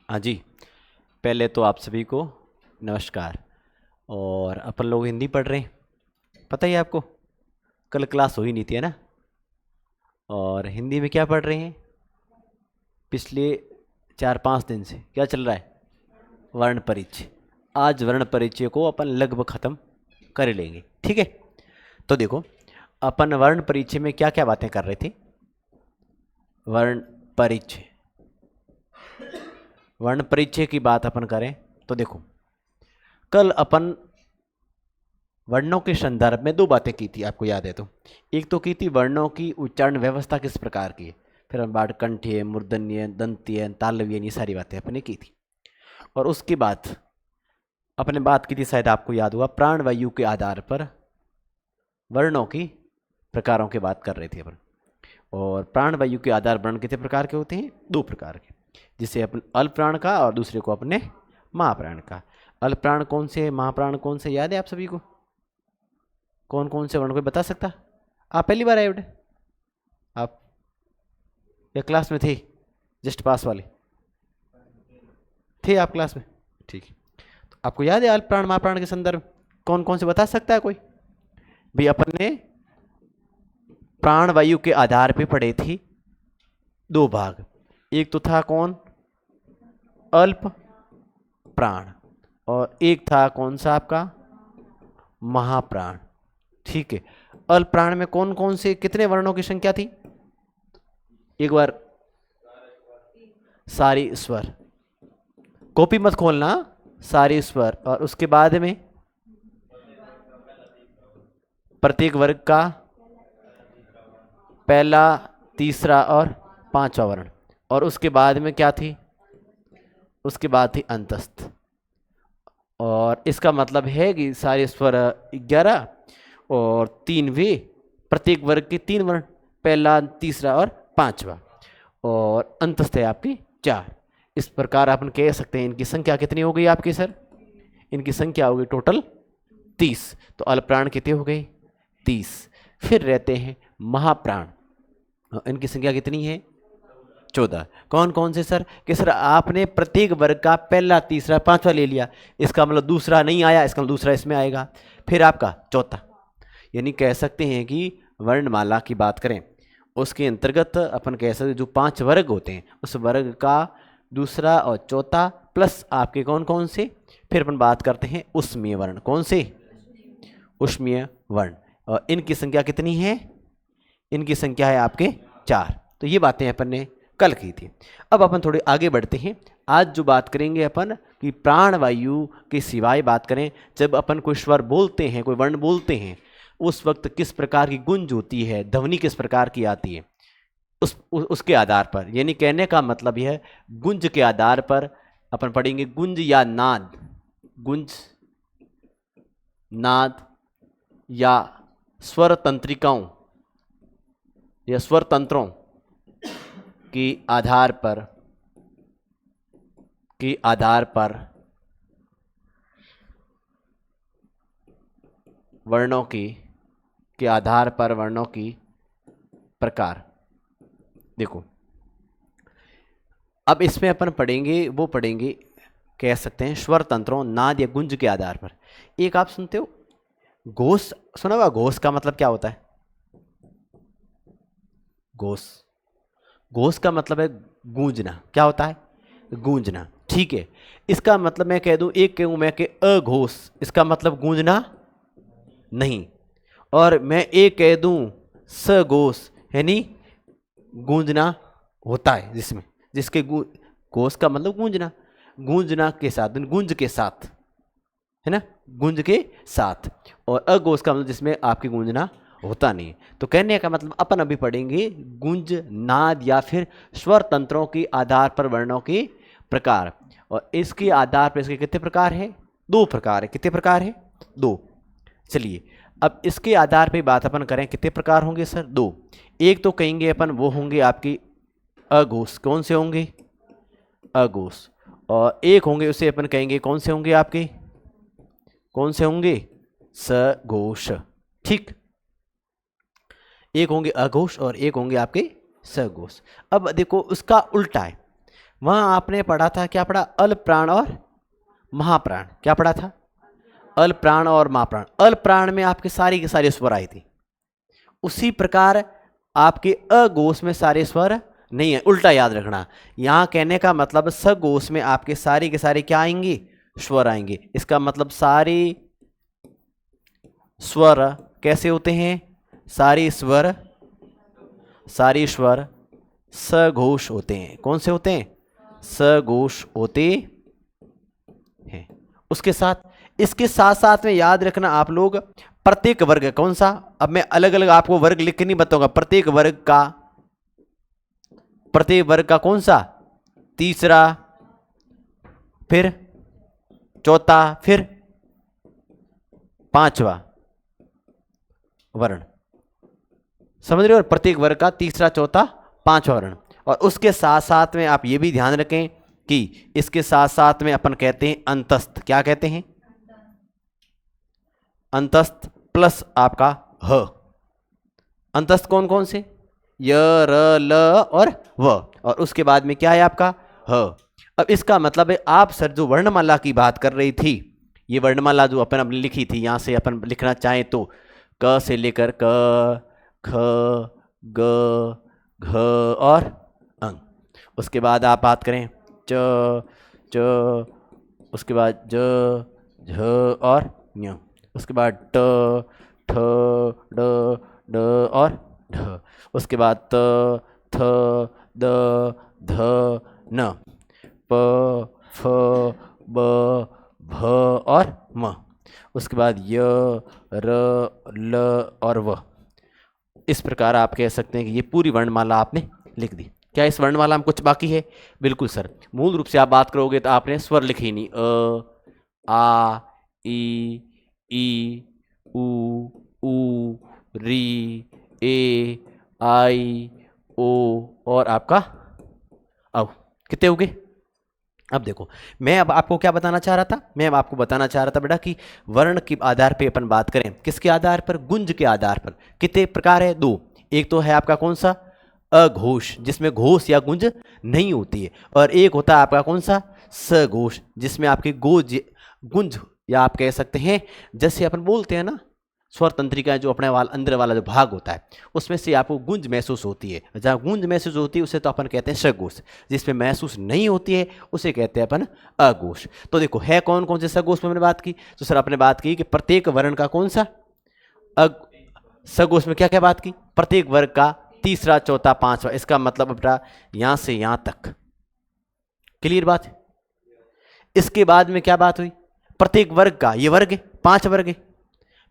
हाँ जी। पहले तो आप सभी को नमस्कार। और अपन लोग हिंदी पढ़ रहे हैं, पता ही है आपको। कल क्लास हो ही नहीं थी, है ना। और हिंदी में क्या पढ़ रहे हैं पिछले 4-5 दिन से? क्या चल रहा है? वर्ण परिचय। आज वर्ण परिचय को अपन लगभग ख़त्म कर लेंगे, ठीक है। तो देखो, अपन वर्ण परिचय में क्या क्या बातें कर रहे थे। वर्ण परिचय, वर्ण परिचय की बात अपन करें तो देखो, कल अपन वर्णों के संदर्भ में दो बातें की थी, आपको याद है तो। एक तो की थी वर्णों की उच्चारण व्यवस्था किस प्रकार की है, फिर हम बात कंठीय, मूर्धन्य, दंतीय, तालव्य, ये सारी बातें अपने की थी। और उसके बाद अपने बात की थी, शायद आपको याद हुआ, प्राणवायु के आधार पर वर्णों की प्रकारों की बात कर रहे थे अपन। और प्राणवायु के आधार वर्ण कितने प्रकार के होते हैं? 2 प्रकार के, जिसे अपन अल्प प्राण का और दूसरे को अपने महाप्राण का। अल्प प्राण कौन से, महाप्राण कौन से, याद है आप सभी को? कौन कौन से वर्ण, कोई बता सकता? आप पहली बार आए बेटे? आप या क्लास में थे? जस्ट पास वाले थे आप क्लास में? ठीक है। तो आपको याद है अल्प प्राण महाप्राण के संदर्भ कौन कौन से बता सकता है कोई? भाई अपन ने प्राण वायु के आधार पे पढ़े थी 2 भाग। एक तो था कौन? अल्प प्राण। और एक था कौन सा आपका? महाप्राण। ठीक है। अल्प प्राण में कौन कौन से कितने वर्णों की संख्या थी? एक बार सारी स्वर, कॉपी मत खोलना, सारी स्वर। और उसके बाद में प्रत्येक वर्ग का पहला, तीसरा और पांचवा वर्ण। और उसके बाद में क्या थी? उसके बाद थी अंतस्थ। और इसका मतलब है कि सारे स्वर 11 और 3 वे, प्रत्येक वर्ग के 3 वर्ण, पहला, तीसरा और पांचवा। और अंतस्थ है आपकी 4। इस प्रकार अपन कह सकते हैं इनकी संख्या कितनी हो गई आपकी सर? इनकी संख्या हो गई टोटल 30। तो अल्प प्राण कितने हो गए? 30। फिर रहते हैं महाप्राण, इनकी संख्या कितनी है? 14। कौन कौन से सर? कि सर आपने प्रत्येक वर्ग का पहला, तीसरा, पांचवा ले लिया, इसका मतलब दूसरा नहीं आया, इसका मतलब दूसरा इसमें आएगा, फिर आपका चौथा। यानी कह सकते हैं कि वर्णमाला की बात करें उसके अंतर्गत अपन कह सकते जो 5 वर्ग होते हैं उस वर्ग का दूसरा और चौथा प्लस आपके कौन कौन से। फिर अपन बात करते हैं उष्मीय वर्ण। कौन से? उष्मीय वर्ण। और इनकी संख्या कितनी है? इनकी संख्या है आपके 4। तो ये बातें अपन ने कल की थी। अब अपन थोड़े आगे बढ़ते हैं। आज जो बात करेंगे अपन कि प्राणवायु के सिवाय बात करें, जब अपन कोई स्वर बोलते हैं, कोई वर्ण बोलते हैं, उस वक्त किस प्रकार की गुंज होती है, ध्वनि किस प्रकार की आती है, उसके आधार पर। यानी कहने का मतलब यह, गुंज के आधार पर अपन पढ़ेंगे गुंज या नाद। गुंज, नाद या स्वर तंत्रिकाओं या स्वर तंत्रों के आधार पर वर्णों के आधार पर वर्णों की प्रकार। देखो, अब इसमें अपन पढ़ेंगे, वो पढ़ेंगे कह सकते हैं स्वर तंत्रों, नाद या गुंज के आधार पर। एक आप सुनते हो घोष, सुना हुआ? घोष का मतलब क्या होता है? घोष, घोष का मतलब है गूंजना। क्या होता है? गूंजना। ठीक है। इसका मतलब मैं कह दूं, एक कहूं मैं कि अघोष, इसका मतलब गूंजना नहीं। और मैं एक कह दूं सघोष, यानी गूंजना होता है, जिसमें जिसके घोष का मतलब गूंजना, गूंजना के साथ, गूंज के साथ, है ना, गूंज के साथ। और अघोष का मतलब जिसमें आपकी गूंजना होता नहीं। तो कहने का मतलब अपन अभी पढ़ेंगे गुंज, नाद या फिर स्वर तंत्रों के आधार पर वर्णों के प्रकार। और इसके आधार पर इसके कितने प्रकार है? 2 प्रकार है। कितने प्रकार है? 2। चलिए, अब इसके आधार पर बात अपन करें, कितने प्रकार होंगे सर? 2। एक तो कहेंगे अपन वो होंगे आपकी अघोष। कौन से होंगे? अघोष। और एक होंगे उसे अपन कहेंगे कौन से होंगे आपके? कौन से होंगे? सघोष। ठीक। एक होंगे अघोष और एक होंगे आपके सघोष। अब देखो उसका उल्टा है, वहां आपने पढ़ा था, क्या पढ़ा? अल्प प्राण और महाप्राण। क्या पढ़ा था? अल्प प्राण और महाप्राण। अल्प प्राण में आपके सारी की सारी स्वर आई थी, उसी प्रकार आपके अघोष में सारे स्वर नहीं है। उल्टा याद रखना, यहां कहने का मतलब सघोष में आपके सारे के सारे क्या आएंगे? स्वर आएंगे। इसका मतलब सारे स्वर कैसे होते हैं? सारे स्वर सघोष होते हैं। कौन से होते हैं? सघोष होते हैं। उसके साथ, इसके साथ साथ में याद रखना आप लोग, प्रत्येक वर्ग कौन सा, अब मैं अलग अलग आपको वर्ग लिख के नहीं बताऊंगा, प्रत्येक वर्ग का कौन सा? तीसरा, फिर चौथा, फिर पांचवा वर्ण। समझ रहे हो? प्रत्येक वर्ग का तीसरा, चौथा, पांचवा वर्ण। और उसके साथ साथ में आप ये भी ध्यान रखें कि इसके साथ साथ में अपन कहते हैं अंतस्थ। क्या कहते हैं? अंतस्थ प्लस आपका ह। अंतस्थ कौन कौन से? य, र, ल और व। और उसके बाद में क्या है आपका? ह। अब इसका मतलब है आप सर जो वर्णमाला की बात कर रही थी, ये वर्णमाला जो अपन अपनी लिखी थी, यहां से अपन लिखना चाहें तो क से लेकर क, ख, ग, घ और अंग। उसके बाद आप बात करें च, उसके बाद ज, झ और ञ। उसके बाद ट, ठ, ड और ढ। उसके बाद त, थ, द, ध, न, प, फ, ब, भ और म। उसके बाद य, र, ल और व। इस प्रकार आप कह सकते हैं कि ये पूरी वर्णमाला आपने लिख दी। क्या इस वर्णमाला में कुछ बाकी है? बिल्कुल सर। मूल रूप से आप बात करोगे तो आपने स्वर लिखे ही नहीं। अ, आ, ई, उ, री, ए, आई, ओ और आपका औ। कितने हो गए? अब देखो, मैं अब आपको क्या बताना चाह रहा था? मैं अब आपको बताना चाह रहा था बेटा कि वर्ण के आधार पे अपन बात करें, किसके आधार पर? गुंज के आधार पर। कितने प्रकार है? दो। एक तो है आपका कौन सा? अघोष, जिसमें घोष या गुंज नहीं होती है। और एक होता है आपका कौन सा? सघोष, जिसमें आपकी गुंज या आप कह सकते हैं, जैसे अपन बोलते हैं ना, स्वर तंत्रिका जो अपने अंदर वाला जो भाग होता है, उसमें से आपको गुंज महसूस होती है। जहाँ गुंज महसूस होती है उसे तो अपन कहते हैं सघोष। जिसमें महसूस नहीं होती है उसे कहते हैं अपन अघोष। तो देखो, है कौन कौन से सघोष में हमने बात की? तो सर आपने बात की कि प्रत्येक वर्ण का कौन सा? सघोष में क्या क्या बात की? प्रत्येक वर्ग का तीसरा, चौथा, पांचवा। इसका मतलब बेटा यहां से यहां तक। क्लियर बात है? इसके बाद में क्या बात हुई? प्रत्येक वर्ग का, ये वर्ग है, 5 वर्ग है,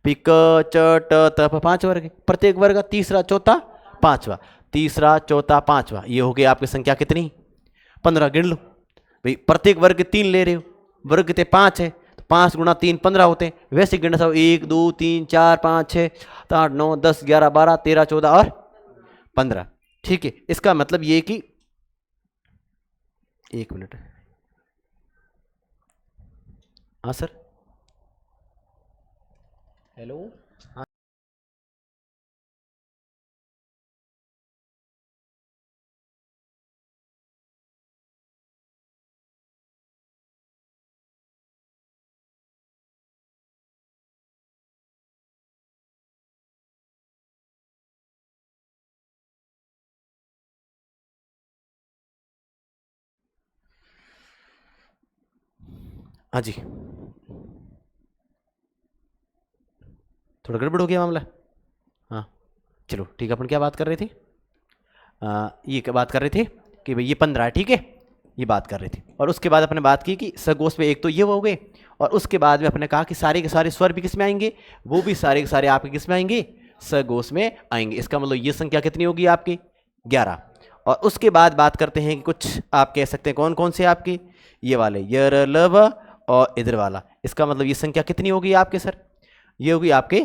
पिक, च, ट, त, प, 5 वर्ग है। प्रत्येक वर्ग का तीसरा, चौथा, पांचवा। तीसरा, चौथा, पांचवा, ये हो गई आपकी संख्या कितनी? 15। गिन लो भाई, प्रत्येक वर्ग 3 ले रहे हो, वर्ग कितने? 5 है, तो 5 गुणा 3 15 होते हैं। वैसे गिनना सब 1 2 3 4 5 6 7 8 9 10 11 12 13 14 और 15। ठीक है, इसका मतलब ये कि, एक मिनट, हाँ सर, हेलो, हाँ हाँ जी, थोड़ा गड़बड़ हो गया मामला। हाँ चलो ठीक है, अपन क्या बात कर रहे थे? ये क्या बात कर रहे थे कि भाई ये 15 है, ठीक है, ये बात कर रहे थे। और उसके बाद अपने बात की कि सगोश में एक तो ये हो गए, और उसके बाद में अपने कहा कि सारे के सारे स्वर भी किस में आएंगे? वो भी सारे के सारे आपके किस में आएंगे? सगोश में आएंगे। इसका मतलब ये संख्या कितनी होगी आपकी? 11। और उसके बाद बात करते हैं कि कुछ आप कह सकते हैं कौन कौन से आपके, ये वाले य, ल, व और इधर वाला। इसका मतलब ये संख्या कितनी होगी आपके सर? ये होगी आपके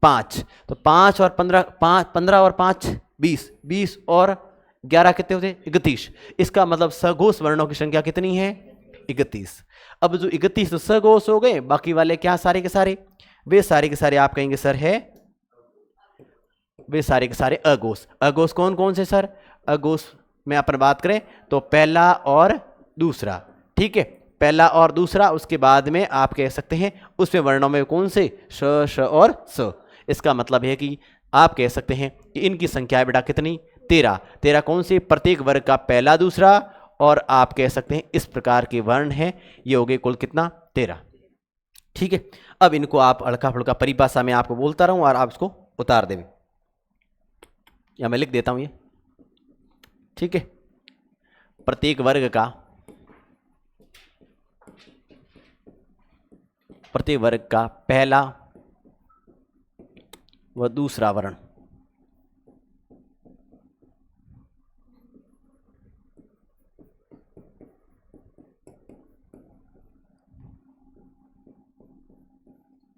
5। तो 5 और 15, 15 और 5 20, 20 और 11 कितने होते? 31। इसका मतलब सघोष वर्णों की संख्या कितनी है? 31। अब जो 31 तो सघोष हो गए, बाकी वाले क्या सारे के सारे? वे सारे के सारे आप कहेंगे सर है, वे सारे के सारे अघोष। अघोष कौन कौन से सर? अघोष में अपन बात करें तो पहला और दूसरा, ठीक है, पहला और दूसरा, उसके बाद में आप कह सकते हैं उसमें वर्णों में कौन से, श, श और स। इसका मतलब है कि आप कह सकते हैं कि इनकी संख्या है बेटा कितनी, 13। 13 कौन से, प्रत्येक वर्ग का पहला दूसरा, और आप कह सकते हैं इस प्रकार के वर्ण हैं, ये हो गए कुल कितना, 13। ठीक है, अब इनको आप हल्का फुल्का परिभाषा में आपको बोलता रहूं और आप इसको उतार दें, या मैं लिख देता हूं ये, ठीक है। प्रत्येक वर्ग का, प्रत्येक वर्ग का पहला व दूसरा वर्ण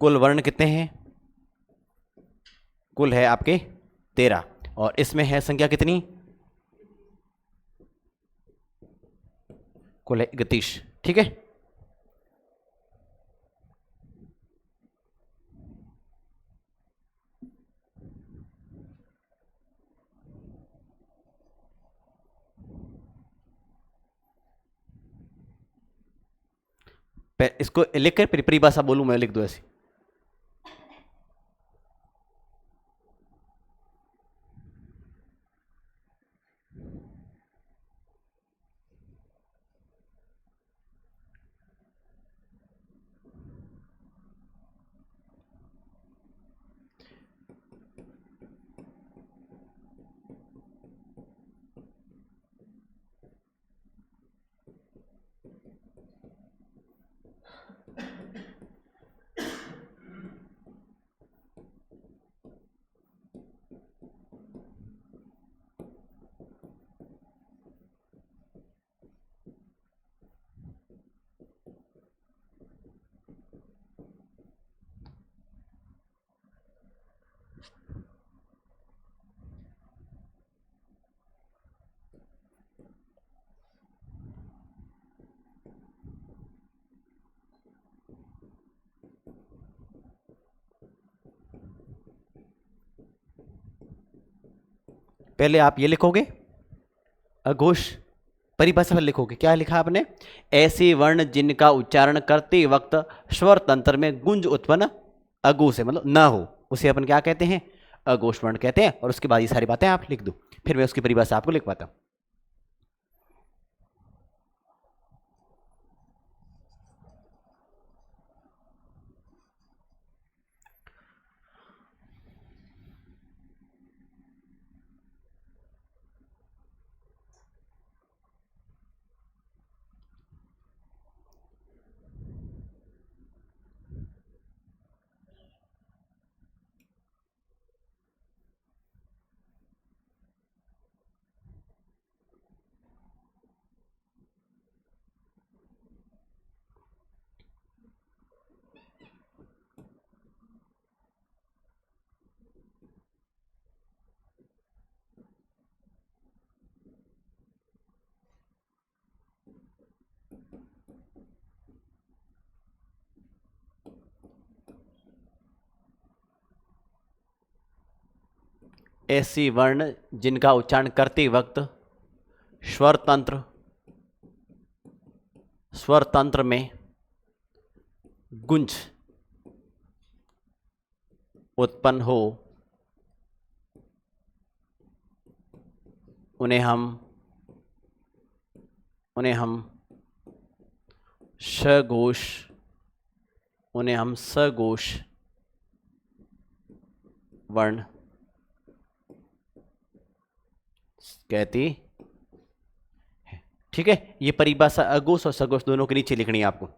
कुल वर्ण कितने हैं, कुल है आपके 13, और इसमें है संख्या कितनी, कुल है 31, ठीक है। इसको लिख कर परिभाषा बोलूं मैं, लिख दो ऐसे, पहले आप ये लिखोगे अघोष, परिभाषा में लिखोगे, क्या लिखा आपने, ऐसे वर्ण जिनका उच्चारण करते वक्त स्वर तंत्र में गुंज उत्पन्न अघोष से मतलब ना हो, उसे अपन क्या कहते हैं, अघोष वर्ण कहते हैं। और उसके बाद ये सारी बातें आप लिख दो, फिर मैं उसकी परिभाषा आपको लिख पाता हूं। ऐसी वर्ण जिनका उच्चारण करते वक्त स्वर तंत्र, स्वर तंत्र में गुंज उत्पन्न हो, उन्हें हम सघोष, उन्हें हम सघोष वर्ण कहते हैं, ठीक है। ये परिभाषा अघोष और सघोष दोनों के नीचे लिखनी है आपको।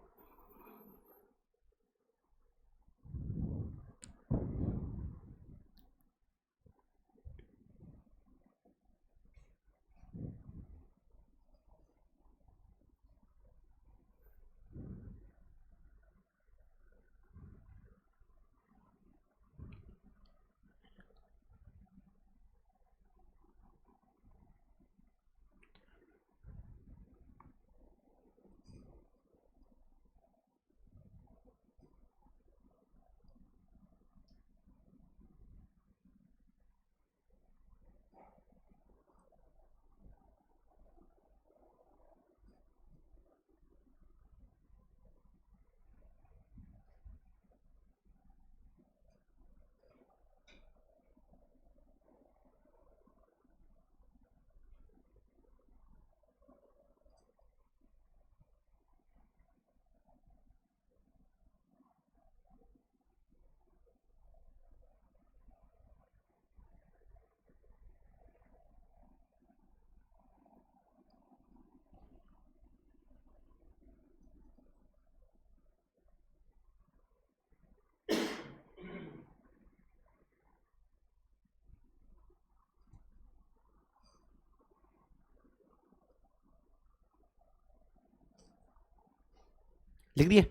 लिख दिए?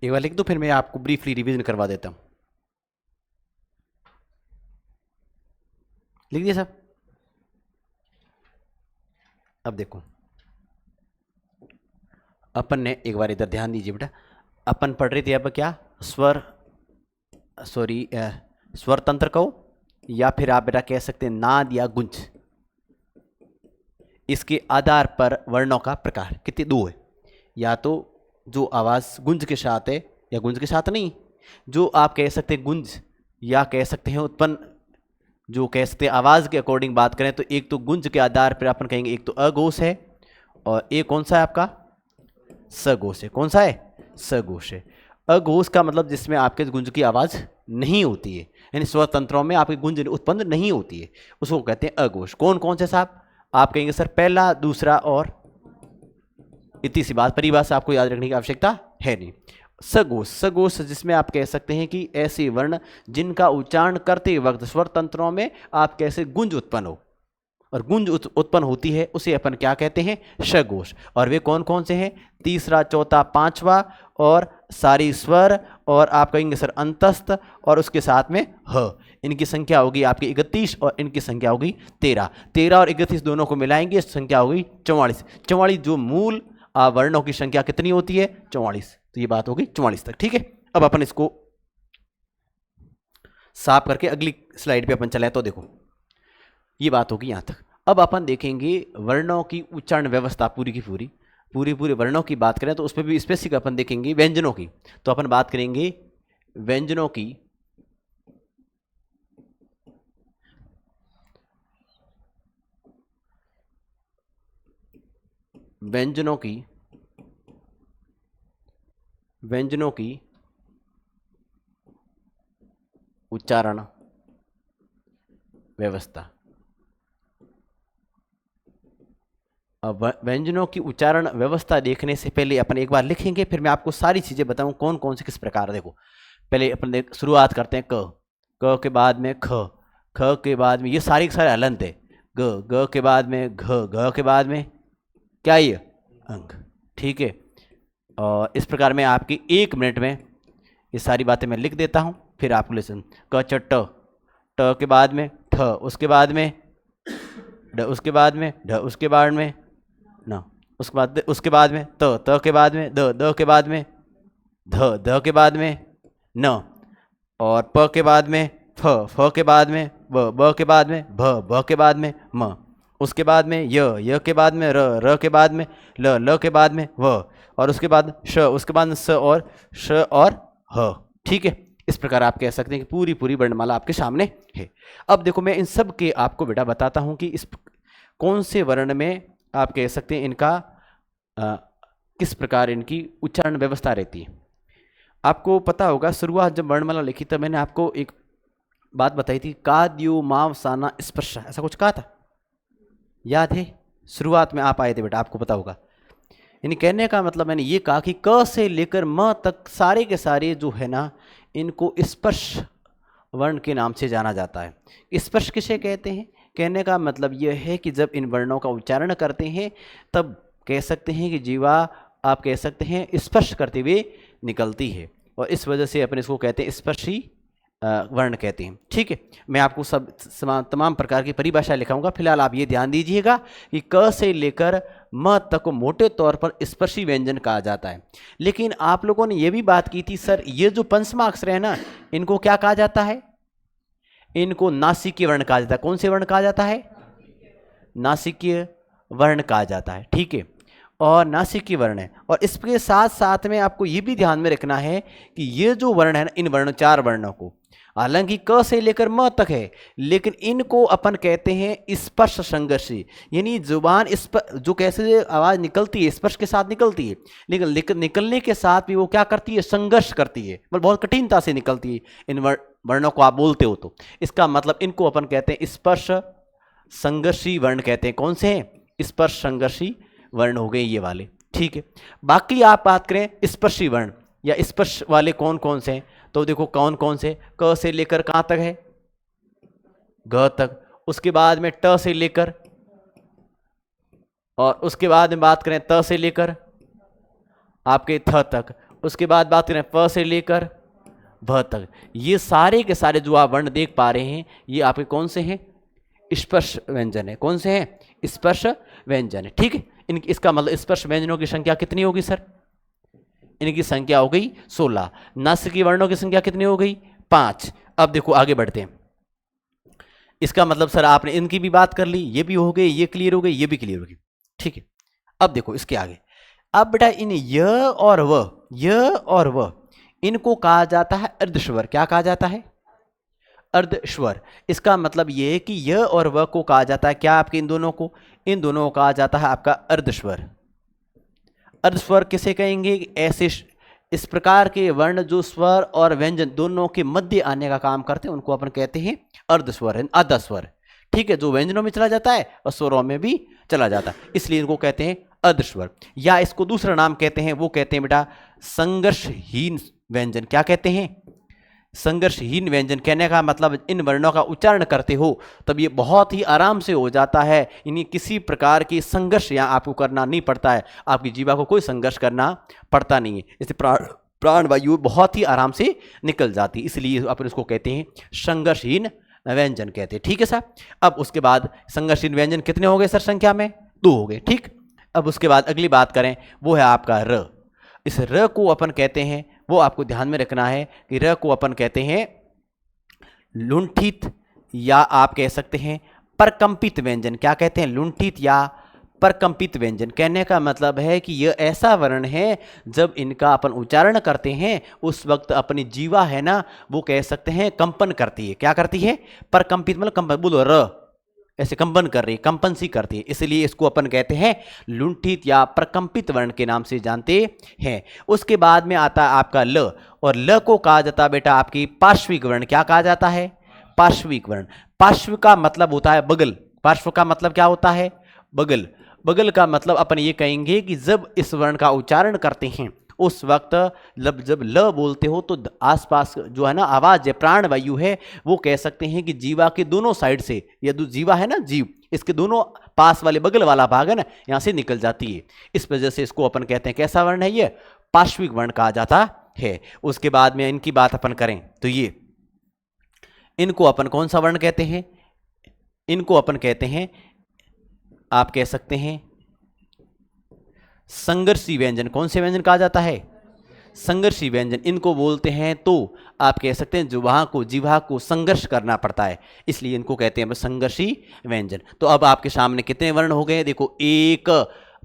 एक बार लिख दो, फिर मैं आपको ब्रीफली रिवीजन करवा देता हूं। लिख दिया सब? अब देखो, अपन ने एक बार इधर ध्यान दीजिए बेटा, अपन पढ़ रहे थे अब क्या, स्वर स्वर तंत्र कहो, या फिर आप बेटा कह सकते हैं नाद या गुंज। इसके आधार पर वर्णों का प्रकार कितने दो है, या तो जो आवाज गुंज के साथ है या गुंज के साथ नहीं। जो आप कह सकते हैं गुंज, या कह सकते हैं उत्पन्न, जो कह सकते हैं आवाज के अकॉर्डिंग बात करें तो एक तो गुंज के आधार पर अपन कहेंगे एक तो अघोष है, और एक कौन सा है आपका, सघोष है। कौन सा है, सघोष है। अघोष का मतलब जिसमें आपके गुंज की आवाज नहीं होती है, यानी स्वतंत्रों में आपकी गुंज उत्पन्न नहीं होती है, उसको कहते हैं अघोष। कौन कौन से साहब, आप कहेंगे सर पहला, दूसरा और, इतनी सी बात, परिभाषा आपको याद रखने की आवश्यकता है नहीं। सघोष, सघोष जिसमें आप कह सकते हैं कि ऐसे वर्ण जिनका उच्चारण करते वक्त स्वर तंत्रों में आप कैसे गुंज उत्पन्न हो, और गुंज उत्पन्न होती है, उसे अपन क्या कहते हैं, सघोष। और वे कौन कौन से हैं, तीसरा, चौथा, पांचवा, और सारी स्वर, और आप कहेंगे सर अंतस्थ, और उसके साथ में ह। इनकी संख्या होगी आपकी 31 और इनकी संख्या होगी 13। 13 और 31 दोनों को मिलाएंगे, संख्या होगी 44। 44 जो मूल वर्णों की संख्या कितनी होती है, 44। तो ये बात होगी 44 तक, ठीक है। अब अपन इसको साफ करके अगली स्लाइड पे अपन चले, तो देखो ये बात होगी यहां तक। अब अपन देखेंगे वर्णों की उच्चारण व्यवस्था पूरी की पूरी वर्णों की बात करें तो उस पर भी स्पेसिफिक अपन देखेंगे व्यंजनों की। तो अपन बात करेंगे व्यंजनों की, व्यंजनों की उच्चारण व्यवस्था। अब व्यंजनों की उच्चारण व्यवस्था देखने से पहले अपन एक बार लिखेंगे, फिर मैं आपको सारी चीजें बताऊं कौन कौन से किस प्रकार। देखो पहले अपन शुरुआत करते हैं क के बाद में ख, ख के बाद में ये सारे के सारे हलंत है, ग के बाद में घ के बाद में क्या, ये अंक, ठीक है। और इस प्रकार में आपकी 1 मिनट में ये सारी बातें मैं लिख देता हूं, फिर आपको लेसन। क च ट के बाद में ठ, उसके बाद में ड, उसके बाद में ढ, उसके बाद में न, उसके बाद में त के बाद में द के बाद में ध के बाद में न, और प के बाद में फ के बाद में ब के बाद में भ के बाद में म, उसके बाद में य के बाद में र के बाद में ल के बाद में व, और उसके बाद श, उसके बाद स और श और ह, ठीक है। इस प्रकार आप कह सकते हैं कि पूरी वर्णमाला आपके सामने है। अब देखो मैं इन सब के आपको बेटा बताता हूं कि इस कौन से वर्ण में आप कह सकते हैं इनका किस प्रकार इनकी उच्चारण व्यवस्था रहती है। आपको पता होगा शुरुआत जब वर्णमाला लिखी तब मैंने आपको एक बात बताई थी, का द्यो माव साना स्पर्श, ऐसा कुछ कहा था, याद है? शुरुआत में आप आए थे बेटा, आपको पता होगा। यानी कहने का मतलब मैंने ये कहा कि क से लेकर म तक सारे के सारे जो है ना, इनको स्पर्श वर्ण के नाम से जाना जाता है। स्पर्श किसे कहते हैं? कहने का मतलब यह है कि जब इन वर्णों का उच्चारण करते हैं तब कह सकते हैं कि जीवा आप कह सकते हैं स्पर्श करते हुए निकलती है, और इस वजह से अपन इसको कहते हैं स्पर्शी वर्ण कहते हैं, ठीक है। मैं आपको सब तमाम प्रकार की परिभाषा लिखाऊंगा, फिलहाल आप ये ध्यान दीजिएगा कि क से लेकर म तक को मोटे तौर पर स्पर्शी व्यंजन कहा जाता है। लेकिन आप लोगों ने ये भी बात की थी सर ये जो पंचमाक्षर है ना, इनको क्या कहा जाता है? इनको नासिकीय वर्ण कहा जाता है। कौन से वर्ण कहा जाता है? नासिकीय वर्ण कहा जाता है, ठीक है। और नासिकीय वर्ण है, और इसके साथ साथ में आपको ये भी ध्यान में रखना है कि ये जो वर्ण है ना, इन वर्ण 4 वर्णों को, हालांकि क से लेकर म तक है, लेकिन इनको अपन कहते हैं स्पर्श संघर्षी, यानी जुबान जो कैसे आवाज निकलती है स्पर्श के साथ निकलती है, लेकिन निकलने के साथ भी वो क्या करती है? संघर्ष करती है, मतलब बहुत कठिनता से निकलती है। इन वर्णों को आप बोलते हो तो इसका मतलब इनको अपन कहते हैं स्पर्श संघर्षी वर्ण कहते हैं। कौन से हैं? स्पर्श संघर्षी वर्ण हो गए ये वाले, ठीक है। बाकी आप बात करें स्पर्शी वर्ण या स्पर्श वाले कौन कौन से हैं, तो देखो कौन कौन से, क से लेकर कहां तक है? घ तक, उसके बाद में ट से लेकर और उसके बाद में बात करें त से लेकर आपके थ तक, उसके बाद बात करें प से लेकर भ तक, ये सारे के सारे जो आप वर्ण देख पा रहे हैं ये आपके कौन से हैं? स्पर्श व्यंजन है। कौन से हैं? स्पर्श व्यंजन है। ठीक है, इसका मतलब स्पर्श व्यंजनों की संख्या कितनी होगी सर? इनकी संख्या हो गई 16। नासिकी वर्णों की संख्या कितनी हो गई? 5। अब देखो आगे बढ़ते हैं। इसका मतलब सर आपने इनकी भी बात कर ली, ये भी हो गई, ये क्लियर हो गई, ये भी क्लियर हो गई। ठीक है, अब देखो इसके आगे। अब बेटा इन य और व इनको कहा जाता है अर्धस्वर। क्या कहा जाता है? अर्धस्वर। इसका मतलब ये है कि य और व को कहा जाता है क्या? आपके इन दोनों को कहा जाता है आपका अर्धस्वर। अर्धस्वर किसे कहेंगे? ऐसे इस प्रकार के वर्ण जो स्वर और व्यंजन दोनों के मध्य आने का काम करते हैं उनको अपन कहते हैं अर्धस्वर, आधा स्वर। ठीक है, जो व्यंजनों में चला जाता है और स्वरों में भी चला जाता है, इसलिए इनको कहते हैं अर्धस्वर। या इसको दूसरा नाम कहते हैं, वो कहते हैं बेटा संघर्षहीन व्यंजन। क्या कहते हैं? संघर्षहीन व्यंजन। कहने का मतलब इन वर्णों का उच्चारण करते हो तब ये बहुत ही आराम से हो जाता है, इन्हें किसी प्रकार की संघर्ष यहाँ आपको करना नहीं पड़ता है, आपकी जीवा को कोई संघर्ष करना पड़ता नहीं है। इससे प्राण वायु बहुत ही आराम से निकल जाती है, इसलिए अपन इसको कहते हैं संघर्षहीन व्यंजन कहते हैं। ठीक है साहब। अब उसके बाद संघर्षहीन व्यंजन कितने हो गए सर? संख्या में 2 हो गए। ठीक, अब उसके बाद अगली बात करें वो है आपका र। इस र को अपन कहते हैं, वो आपको ध्यान में रखना है कि र को अपन कहते हैं लुंठित या आप कह सकते हैं परकंपित व्यंजन। क्या कहते हैं? लुंठित या परकंपित व्यंजन। कहने का मतलब है कि यह ऐसा वर्ण है जब इनका अपन उच्चारण करते हैं उस वक्त अपनी जीवा है ना वो कह सकते हैं कंपन करती है। क्या करती है? परकंपित मतलब कंपन। बोलो र, ऐसे कंपन कर रही है, कंपन सी करती है, इसलिए इसको अपन कहते हैं लुंठित या प्रकंपित वर्ण के नाम से जानते हैं। उसके बाद में आता है आपका ल, और ल को कहा जाता है बेटा आपकी पार्श्विक वर्ण। क्या कहा जाता है? पार्श्विक वर्ण। पार्श्व का मतलब होता है बगल। पार्श्व का मतलब क्या होता है? बगल। बगल का मतलब अपन ये कहेंगे कि जब इस वर्ण का उच्चारण करते हैं उस वक्त जब ल बोलते हो तो आसपास जो है ना आवाज है, प्राण वायु है, वो कह सकते हैं कि जीवा के दोनों साइड से, या जो जीवा है ना जीव, इसके दोनों पास वाले बगल वाला भाग है ना यहाँ से निकल जाती है। इस वजह से इसको अपन कहते हैं कैसा वर्ण है? ये पार्श्विक वर्ण कहा जाता है। उसके बाद में इनकी बात अपन करें तो ये इनको अपन कौन सा वर्ण कहते हैं? इनको अपन कहते हैं, आप कह सकते हैं संघर्षी व्यंजन। कौन से व्यंजन कहा जाता है? संघर्षी व्यंजन। इनको बोलते हैं तो आप कह सकते हैं जिह्वा को संघर्ष करना पड़ता है, इसलिए इनको कहते हैं संघर्षी व्यंजन। तो अब आपके सामने कितने वर्ण हो गए? देखो एक,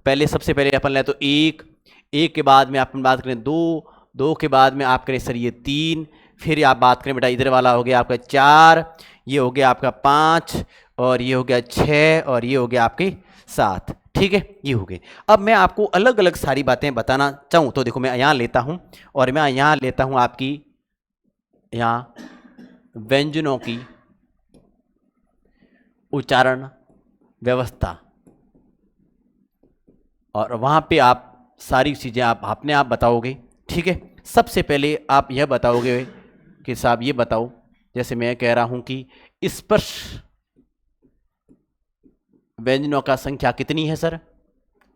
पहले सबसे पहले अपन ले तो एक के बाद में अपन बात करें दो के बाद में आप करें सर ये 3, फिर आप बात करें बेटा इधर वाला हो गया आपका 4, ये हो गया आपका 5, और ये हो गया 6, और ये हो गया आपके 7। ठीक है, ये हो गए। अब मैं आपको अलग अलग सारी बातें बताना चाहूँ तो देखो मैं यहाँ लेता हूँ, और मैं यहाँ लेता हूँ आपकी यहाँ व्यंजनों की उच्चारण व्यवस्था, और वहाँ पे आप सारी चीज़ें आप अपने आप बताओगे। ठीक है, सबसे पहले आप यह बताओगे कि साहब ये बताओ, जैसे मैं कह रहा हूँ कि स्पर्श व्यंजनों का संख्या कितनी है सर?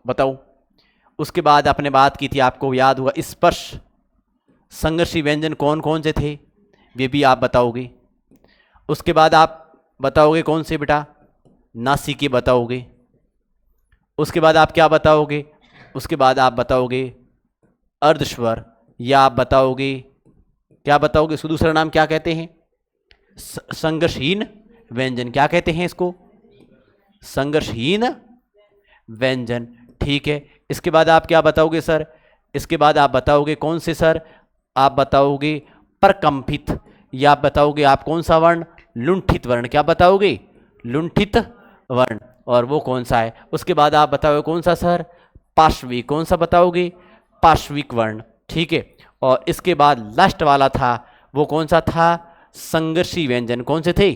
बताओ। उसके बाद आपने बात की थी, आपको याद होगा स्पर्श संघर्षी व्यंजन कौन कौन से थे, वे भी आप बताओगे। उसके बाद आप बताओगे कौन से बेटा? नासिके बताओगे। उसके बाद आप क्या बताओगे? उसके बाद आप बताओगे अर्धस्वर, या आप बताओगे क्या बताओगे? इसको दूसरा नाम क्या कहते हैं? संघर्षहीन व्यंजन। क्या कहते हैं इसको? संघर्षहीन व्यंजन। ठीक है, इसके बाद आप क्या बताओगे सर? इसके बाद आप बताओगे कौन से सर? आप बताओगे परकंपित, या आप बताओगे आप कौन सा वर्ण? लुंठित वर्ण। क्या बताओगे? लुंठित वर्ण। और वो कौन सा है? उसके बाद आप बताओगे कौन सा सर? पार्श्विक। कौन सा बताओगे? पार्श्विक वर्ण। ठीक है, और इसके बाद लास्ट वाला था वो कौन सा था? संघर्षी व्यंजन। कौन से थे?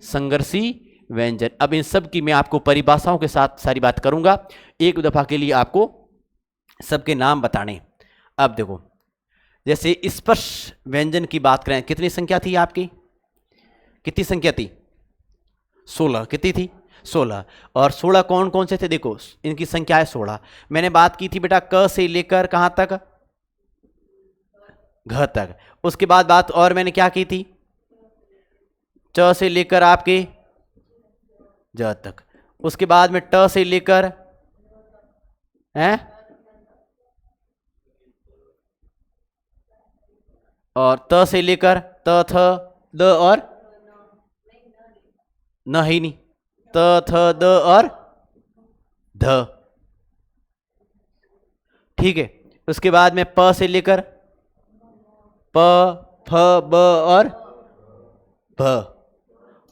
संघर्षी व्यंजन। अब इन सब की मैं आपको परिभाषाओं के साथ सारी बात करूंगा, एक दफा के लिए आपको सबके नाम बताने। अब देखो, जैसे स्पर्श व्यंजन की बात करें, कितनी संख्या थी आपकी? कितनी संख्या थी? 16। कितनी थी? 16। और 16 कौन कौन से थे? देखो इनकी संख्या है 16। मैंने बात की थी बेटा क से लेकर कहां तक? घ तक। उसके बाद बात और मैंने क्या की थी? च से लेकर आपके ज तक। उसके बाद में ट से लेकर हैं और त से लेकर त थ द और न ही नहीं, त थ द और ध। ठीक है। उसके बाद में प से लेकर प फ ब और भ।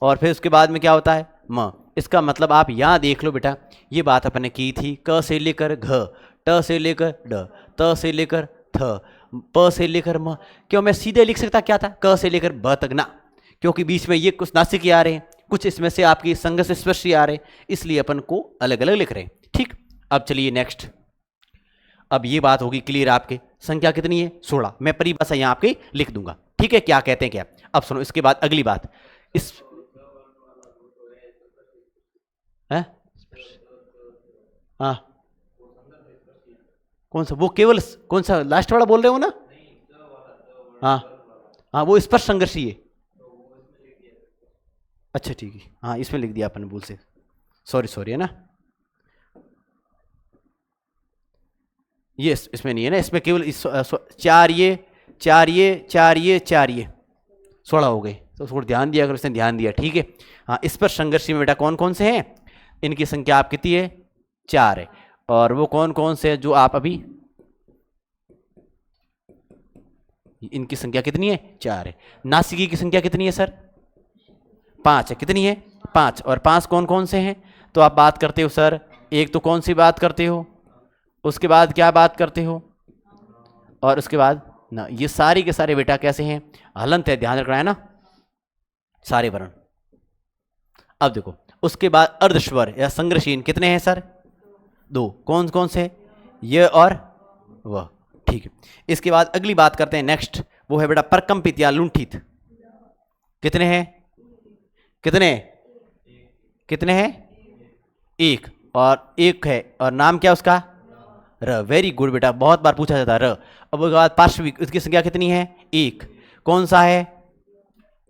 और फिर उसके बाद में क्या होता है? म। इसका मतलब आप यहां देख लो बेटा, ये बात अपने की थी क से लेकर घ, ट से लेकर ड, त से लेकर थ, प से लेकर म। क्यों मैं सीधे लिख सकता क्या था? क से लेकर ब तक ना, क्योंकि बीच में ये कुछ नासिक आ रहे हैं, कुछ इसमें से आपकी संघ स्पर्शी आ रहे हैं, इसलिए अपन को अलग अलग लिख रहे हैं। ठीक। अब चलिए नेक्स्ट। अब ये बात होगी क्लियर आपके, संख्या कितनी है? 16। मैं परिभाषा यहां आपके लिख दूंगा। ठीक है, क्या कहते हैं क्या? अब सुनो इसके बाद अगली बात। इस है हाँ, कौन सा? वो केवल कौन सा लास्ट वाला बोल रहे हो ना? हाँ हाँ, वो स्पर्श संघर्षी है। अच्छा ठीक है, हाँ इसमें लिख दिया अपन भूल से, सॉरी सॉरी, है ना? ये इसमें नहीं है ना, इसमें केवल चार ये, चार ये, चार ये, चार ये 16 हो गए। तो थोड़ा ध्यान दिया अगर उसने ध्यान दिया। ठीक है। हाँ, इस पर संघर्ष में बेटा कौन कौन से हैं? इनकी संख्या आप कितनी है? 4 है। और वो कौन कौन से हैं जो आप अभी, इनकी संख्या कितनी है? 4 है। नासिकी की संख्या कितनी है सर? 5 है। कितनी है? 5। और 5 कौन कौन से हैं? तो आप बात करते हो सर, एक तो कौन सी बात करते हो, उसके बाद क्या बात करते हो, और उसके बाद ना, ये सारी के सारे बेटा कैसे हैं? हलंत है, ध्यान रखना है ना, सारे वर्ण। अब देखो उसके बाद अर्धस्वर या संग्रहशीन कितने हैं सर? 2। कौन कौन से? ये और वह। ठीक है। इसके बाद अगली बात करते हैं नेक्स्ट, वो है बेटा प्रकंपित या लुंठित। कितने हैं? कितने? कितने हैं? 1। और एक है, और नाम क्या उसका? र। वेरी गुड बेटा, बहुत बार पूछा जाता है र। अब उसके बाद पार्श्विक, उसकी संख्या कितनी है? 1। कौन सा है?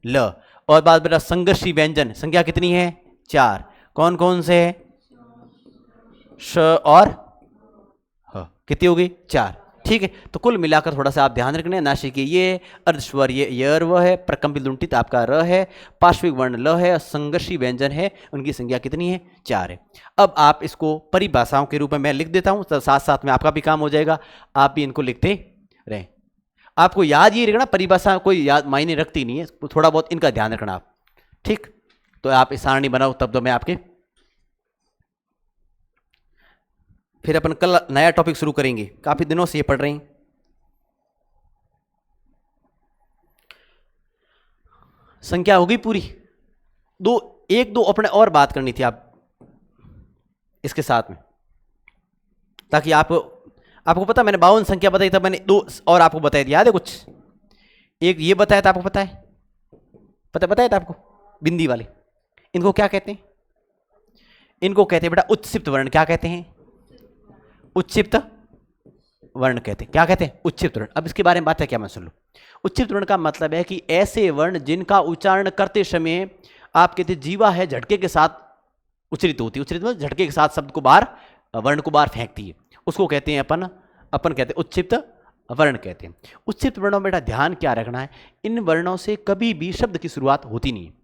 ल। और बात बेटा संघर्षी व्यंजन, संख्या कितनी है? 4। कौन कौन से है? श और ह। कितनी होगी? 4। ठीक है। तो कुल मिलाकर थोड़ा सा आप ध्यान रखना, नासिक ये, अर्धस्वर ये र है, प्रकंपित लुंठित आपका र है, पार्श्विक वर्ण ल है, संघर्षी व्यंजन है, उनकी संख्या कितनी है? 4 है। अब आप इसको परिभाषाओं के रूप में मैं लिख देता हूं, तो साथ साथ में आपका भी काम हो जाएगा, आप भी इनको लिखते रहे। आपको याद ये रखना, परिभाषा कोई याद मायने रखती नहीं है, थोड़ा बहुत इनका ध्यान रखना आप। ठीक। तो आप इस सारणी बनाओ, तब तो मैं आपके, फिर अपन कल नया टॉपिक शुरू करेंगे, काफी दिनों से ये पढ़ रहे हैं। संख्या होगी पूरी? दो, एक दो अपने और बात करनी थी आप इसके साथ में, ताकि आपको पता, मैंने 52 संख्या बताई था, मैंने 2 और आपको बताया था, याद है कुछ? एक ये बताया था आपको, पता है? बताया था आपको, बिंदी वाले, इनको क्या कहते हैं? इनको कहते हैं बेटा उत्क्षिप्त वर्ण। क्या कहते हैं? उत्क्षिप्त वर्ण कहते हैं। क्या कहते हैं? उत्क्षिप्त वर्ण। अब इसके बारे में बात है क्या, मैं सुन लो। उत्क्षिप्त वर्ण का मतलब है कि ऐसे वर्ण जिनका उच्चारण करते समय आप कहते जीवा है झटके के साथ उच्चरित होती है। उच्चरित मतलब झटके के साथ शब्द को बाहर, वर्ण को बाहर फेंकती है, उसको कहते हैं अपन कहते हैं उत्क्षिप्त वर्ण कहते हैं। उत्क्षिप्त वर्णों में बेटा ध्यान क्या रखना है, इन वर्णों से कभी भी शब्द की शुरुआत होती नहीं है।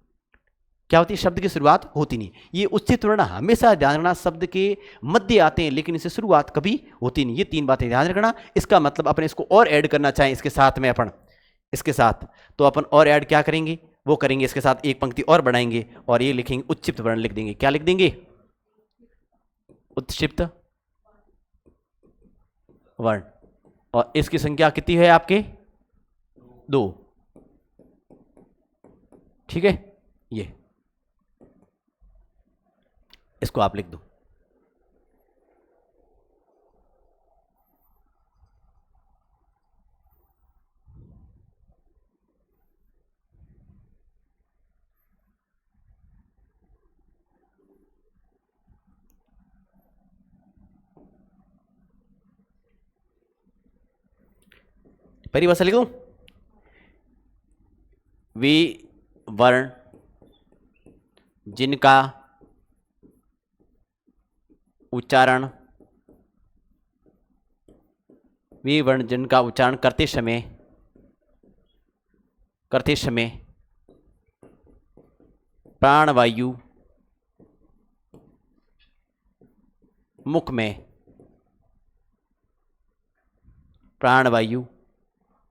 क्या होती है? शब्द की शुरुआत होती नहीं। ये उच्चित वर्ण हमेशा ध्यान रखना, शब्द के मध्य आते हैं, लेकिन इसे शुरुआत कभी होती नहीं। ये 3 बातें ध्यान रखना। इसका मतलब अपन इसको और ऐड करना चाहें इसके साथ में, अपन इसके साथ तो अपन और ऐड क्या करेंगे, वो करेंगे इसके साथ एक पंक्ति और बढ़ाएंगे और ये लिखेंगे उच्चिप्त वर्ण लिख देंगे। क्या लिख देंगे? उत्क्षिप्त वर्ण। और इसकी संख्या कितनी है आपके? 2। ठीक है, ये इसको आप लिख दो। परिभाषा लिख दूं, वे वर्ण जिनका उच्चारण करते समय प्राणवायु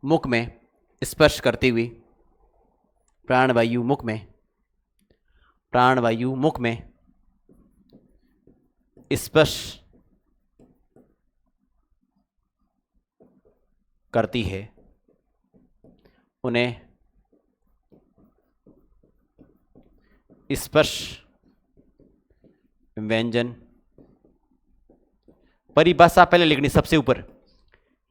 मुख में स्पर्श करते हुए प्राणवायु मुख में स्पर्श करती है, उन्हें स्पर्श व्यंजन। परिभाषा पहले लिखनी सबसे ऊपर,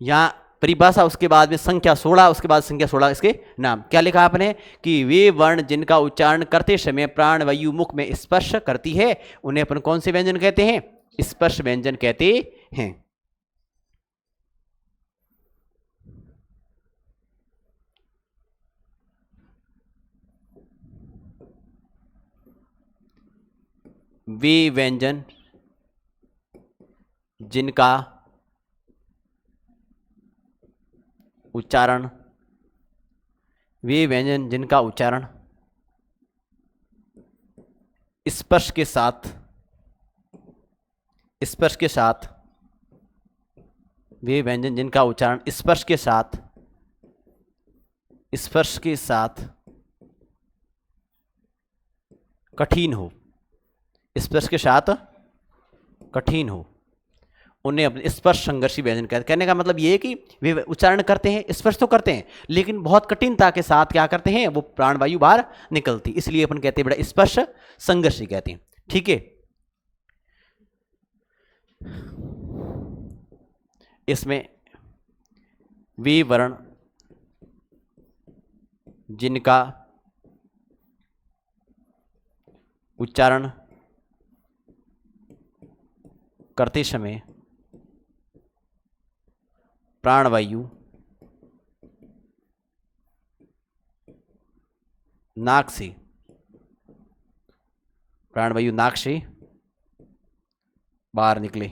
यहां परिभाषा, उसके बाद में संख्या 16, उसके बाद संख्या 16 इसके नाम। क्या लिखा आपने कि वे वर्ण जिनका उच्चारण करते समय प्राणवायु मुख में स्पर्श करती है उन्हें अपन कौन से व्यंजन कहते हैं? स्पर्श व्यंजन कहते हैं। वे व्यंजन जिनका उच्चारण स्पर्श के साथ वे व्यंजन जिनका उच्चारण स्पर्श के साथ कठिन हो, स्पर्श के साथ कठिन हो, उन्हें अपने स्पर्श संघर्षी व्यंजन कहते हैं। कहने का मतलब ये है कि वे उच्चारण करते हैं, स्पर्श तो करते हैं, लेकिन बहुत कठिनता के साथ क्या करते हैं, वो प्राणवायु बाहर निकलती, इसलिए अपन कहते हैं बड़ा स्पर्श संघर्षी कहते हैं। ठीक है, इसमें वे वर्ण जिनका उच्चारण करते समय प्राणवायु नाक से बाहर निकले,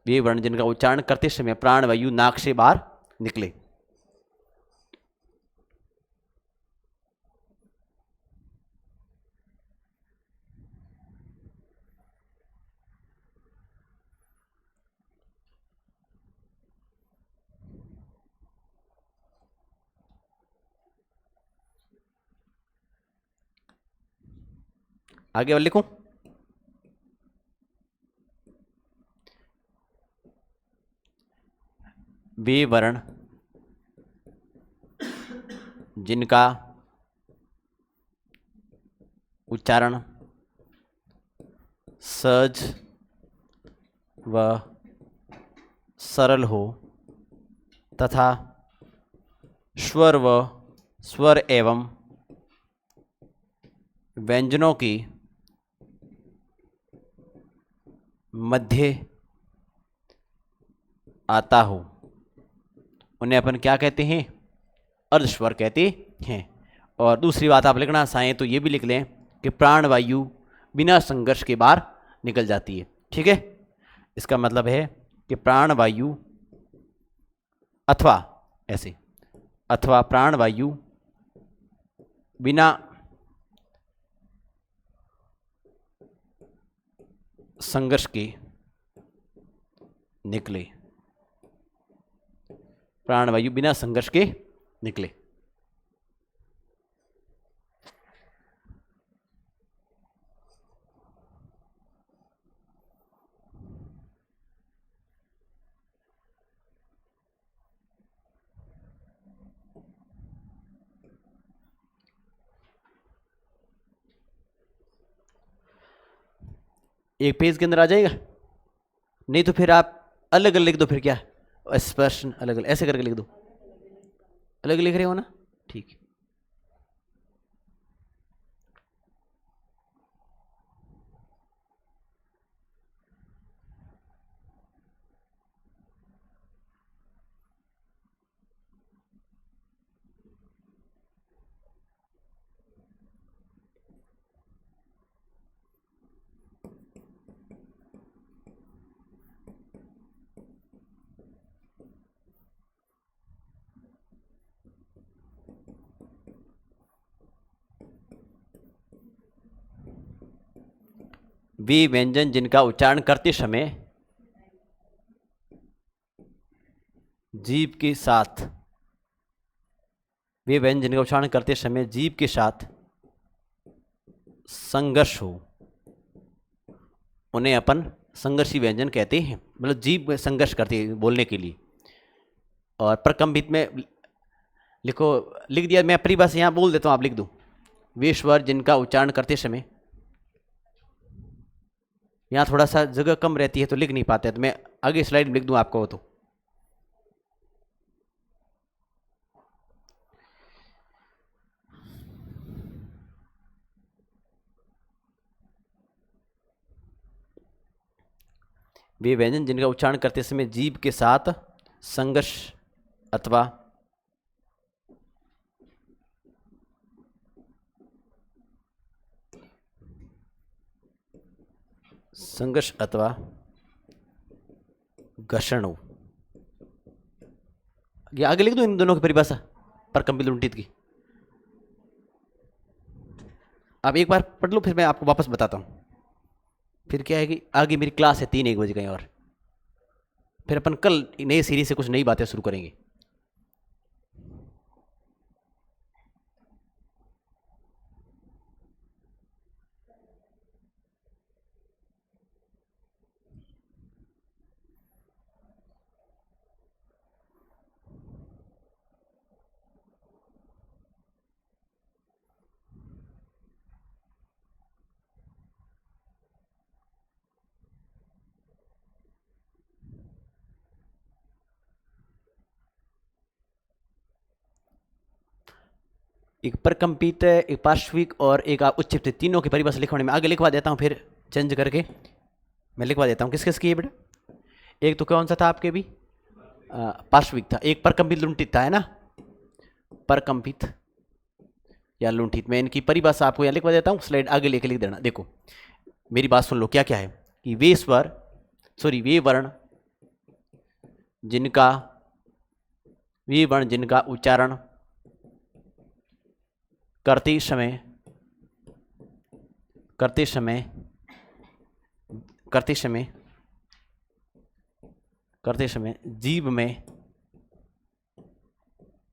वे वर्ण जिनका उच्चारण करते समय प्राणवायु नाक से बाहर निकले। आगे और लिखूं, वे वर्ण जिनका उच्चारण सहज व सरल हो तथा स्वर एवं व्यंजनों की मध्य आता हो, उन्हें अपन क्या कहते हैं? अर्धस्वर कहते हैं। और दूसरी बात आप लिखना चाहें तो ये भी लिख लें कि प्राणवायु बिना संघर्ष के बाहर निकल जाती है। ठीक है, इसका मतलब है कि प्राणवायु अथवा प्राणवायु बिना संघर्ष के निकले, प्राणवायु बिना संघर्ष के निकले। एक पेज के अंदर आ जाएगा, नहीं तो फिर आप अलग अलग लिख दो, फिर क्या स्पर्श अलग अलग ऐसे करके लिख दो। अलग लिख रहे हो ना, ठीक है। वे व्यंजन जिनका उच्चारण करते समय जीभ के साथ, वे व्यंजन जिनका उच्चारण करते समय जीभ के साथ संघर्ष हो, उन्हें अपन संघर्षी व्यंजन कहते हैं। मतलब जीभ संघर्ष करती है बोलने के लिए। और प्रकम्पित में लिखो, लिख दिया मैं, परिभाषा यहाँ बोल देता हूँ, आप लिख दो। वे स्वर जिनका उच्चारण करते समय, यहाँ थोड़ा सा जगह कम रहती है तो लिख नहीं पाते, तो मैं आगे स्लाइड में लिख दूँ आपको। तो वे व्यंजन जिनका उच्चारण करते समय जीभ के साथ संघर्ष अथवा घर्षण हो। ये आगे लिख दो इन दोनों की परिभाषा परकंपित लुंठित की। आप एक बार पढ़ लो, फिर मैं आपको वापस बताता हूँ। फिर क्या है कि आगे मेरी क्लास है 3-1 बजे कहीं और, फिर अपन कल नई सीरीज से कुछ नई बातें शुरू करेंगे। एक परकंपित, एक पार्श्विक और एक उच्चीप्त, तीनों की परिभाषा लिखवाने में आगे लिखवा देता हूँ, फिर चेंज करके मैं लिखवा देता हूँ। किस किस की है बेटा? एक तो कौन सा था आपके भी? पार्श्विक था। एक परकंपित लुंठित था, है ना? परकंपित या लुंठित। मैं इनकी परिभाषा आपको यहाँ लिखवा देता हूँ, स्लाइड आगे लेके लिख देना। देखो मेरी बात सुन लो, क्या क्या है कि वे स्वर, वे वर्ण जिनका उच्चारण करते समय जीभ में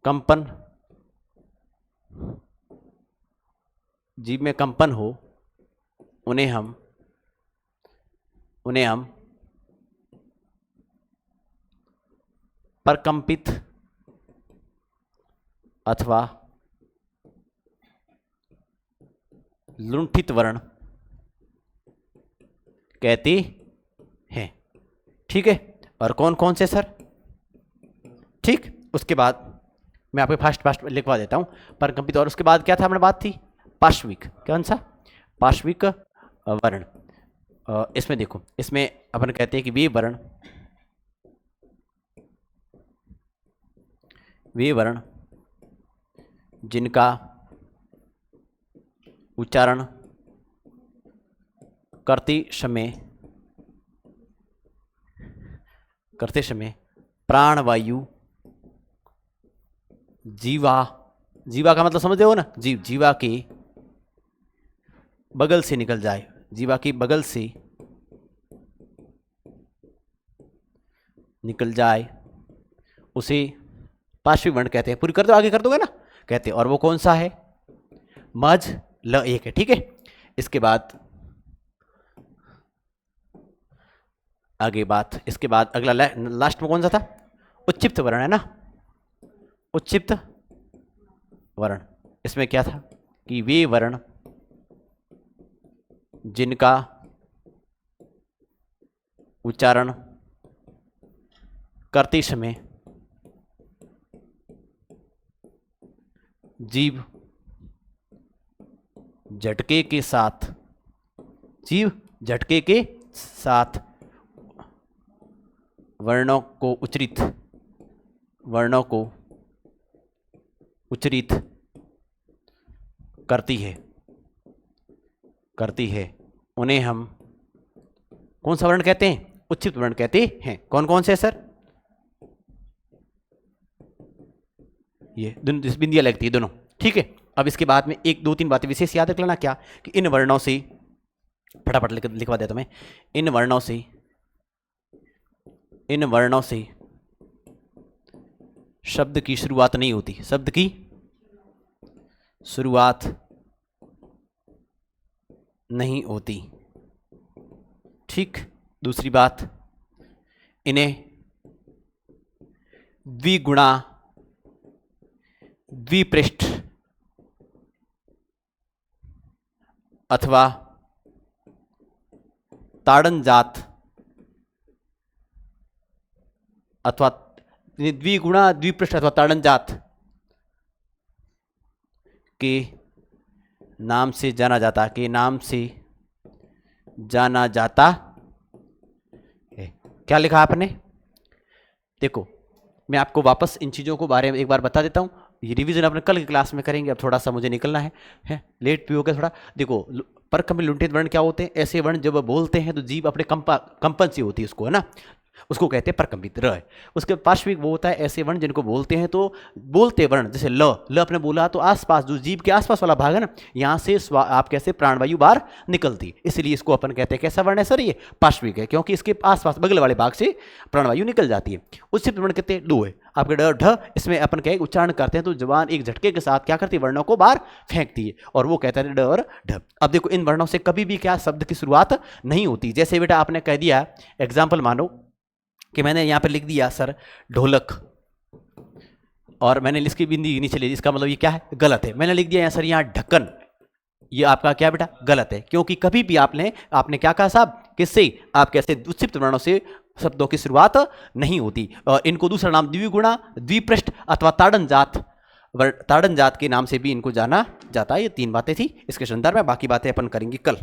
कंपन हो, उन्हें हम परकंपित अथवा लुंठित वर्ण कहते हैं। ठीक है? और कौन कौन से सर? ठीक, उसके बाद मैं आपको फास्ट लिखवा देता हूं परकंपित। और उसके बाद क्या था हमारी बात थी? पार्श्विक। कौन सा? पार्श्विक वर्ण। इसमें देखो, इसमें अपन कहते हैं कि वे वर्ण जिनका उच्चारण करते समय प्राणवायु जीवा का मतलब समझते हो ना? जीवा के बगल से निकल जाए, जीवा की बगल से निकल जाए, उसे पार्श्विक वर्ण कहते हैं। पूरी कर दो, आगे कर दोगे ना? कहते हैं। और वो कौन सा है? मज ल एक है। ठीक है? इसके बाद अगला लास्ट में कौन सा था? उच्चिप्त वर्ण, है ना? उच्चिप्त वर्ण। इसमें क्या था कि वे वर्ण जिनका उच्चारण करते समय जीभ झटके के साथ वर्णों को उच्चरित करती है, उन्हें हम कौन सा वर्ण कहते हैं? उच्चित वर्ण कहते हैं। कौन कौन से सर? ये बिंदिया लगती है दोनों। ठीक है? अब इसके बाद में 1-2-3 बातें विशेष याद रख लेना। क्या? कि इन वर्णों से फटाफट लिखवा देता मैं। इन वर्णों से शब्द की शुरुआत नहीं होती, शब्द की शुरुआत नहीं होती। ठीक। दूसरी बात, इन्हें द्विगुणा, द्विपृष्ठ अथवा ताड़नजात अथवा द्विगुणा, द्विपृष्ठ अथवा ताड़नजात के नाम से जाना जाता, के नाम से जाना जाता है। क्या लिखा आपने? देखो, मैं आपको वापस इन चीज़ों को बारे में एक बार बता देता हूँ। ये रिवीजन अपने कल की क्लास में करेंगे। अब थोड़ा सा मुझे निकलना है लेट भी हो गया थोड़ा। देखो, परकंपित लुंठित वर्ण क्या होते हैं? ऐसे वर्ण जब बोलते हैं तो जीभ अपने कंपन सी होती है उसको, है ना, उसको कहते हैं परकंपित। र है। उसके पार्श्विक वो होता है ऐसे वर्ण जिनको बोलते हैं तो बोलते वर्ण, जैसे ल आपने बोला तो आसपास जो जीभ के आसपास वाला भाग है ना, यहाँ से आप कैसे प्राणवायु बाहर निकलती, इसलिए इसको अपन कहते हैं कैसा वर्ण है सर? ये पार्श्विक है, क्योंकि इसके आसपास बगल वाले भाग से प्राणवायु निकल जाती है। उच्चसित वर्ण कहते हैं डो है आपके ड ढ। इसमें अपन क्या उच्चारण करते हैं तो जबान एक झटके के साथ क्या करती है? वर्णों को बाहर फेंकती है, और वो कहता है ड और ढ। अब देखो, इन वर्णों से कभी भी क्या शब्द की शुरुआत नहीं होती। जैसे बेटा आपने कह दिया, एग्जाम्पल मानो कि मैंने यहाँ पे लिख दिया सर ढोलक, और मैंने इसकी बिंदी नीचे ले ली, इसका मतलब ये क्या है? गलत है। मैंने लिख दिया यहाँ सर यहाँ ढक्कन, ये आपका क्या बेटा? गलत है, क्योंकि कभी भी आपने क्या कहा साहब? किससे? आप कैसे उच्चित वर्णों से शब्दों की शुरुआत नहीं होती। और इनको दूसरा नाम द्विगुणा, द्विपृष्ठ अथवा ताड़नजात के नाम से भी इनको जाना जाता है। ये तीन बातें थी इसके संदर्भ में, बाकी बातें अपन करेंगे कल।